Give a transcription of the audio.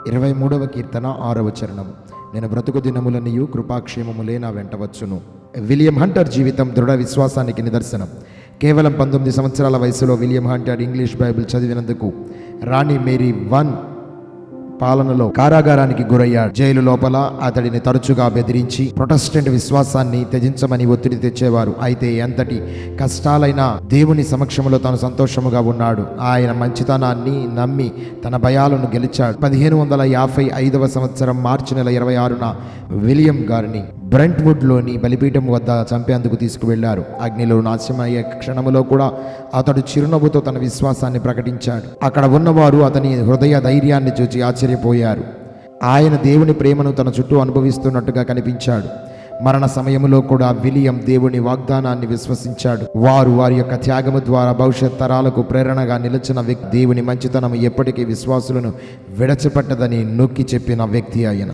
23వ కీర్తన 6వ చరణం. నేను బ్రతుకు దినములనియు కృపాక్షేమములే నా వెంట వచ్చును. విలియం హంటర్ జీవితం దృఢ విశ్వాసానికి నిదర్శనం. కేవలం 19 సంవత్సరాల వయసులో విలియం హంటర్ ఇంగ్లీష్ బైబిల్ చదివినందుకు రాణి మేరీ వన్ పాలనలో కారాగారానికి గురయ్యాడు. జైలు లోపల అతడిని తరచుగా బెదిరించి ప్రొటెస్టెంట్ విశ్వాసాన్ని త్యజించమని ఒత్తిడి తెచ్చేవారు. అయితే ఎంతటి కష్టాలైనా దేవుని సమక్షంలో తాను సంతోషముగా ఉన్నాడు. ఆయన మంచితనాన్ని నమ్మి తన భయాలను గెలిచాడు. 1555వ సంవత్సరం మార్చి నెల 26న విలియం గారిని బ్రెంట్వుడ్లోని బలిపీఠం వద్ద చంపేందుకు తీసుకువెళ్లారు. అగ్నిలో నాశనమయ్యే క్షణములో కూడా అతడు చిరునవ్వుతో తన విశ్వాసాన్ని ప్రకటించాడు. అక్కడ ఉన్నవారు అతని హృదయ ధైర్యాన్ని చూసి ఆశ్చర్యపోయారు. ఆయన దేవుని ప్రేమను తన చుట్టూ అనుభవిస్తున్నట్టుగా కనిపించాడు. మరణ సమయంలో కూడా విలియం దేవుని వాగ్దానాన్ని విశ్వసించాడు. వారి యొక్క త్యాగము ద్వారా భవిష్యత్ తరాలకు ప్రేరణగా నిలిచిన వ్యక్తి. దేవుని మంచితనం ఎప్పటికీ విశ్వాసులను విడచిపెట్టదని నొక్కి చెప్పిన వ్యక్తి ఆయన.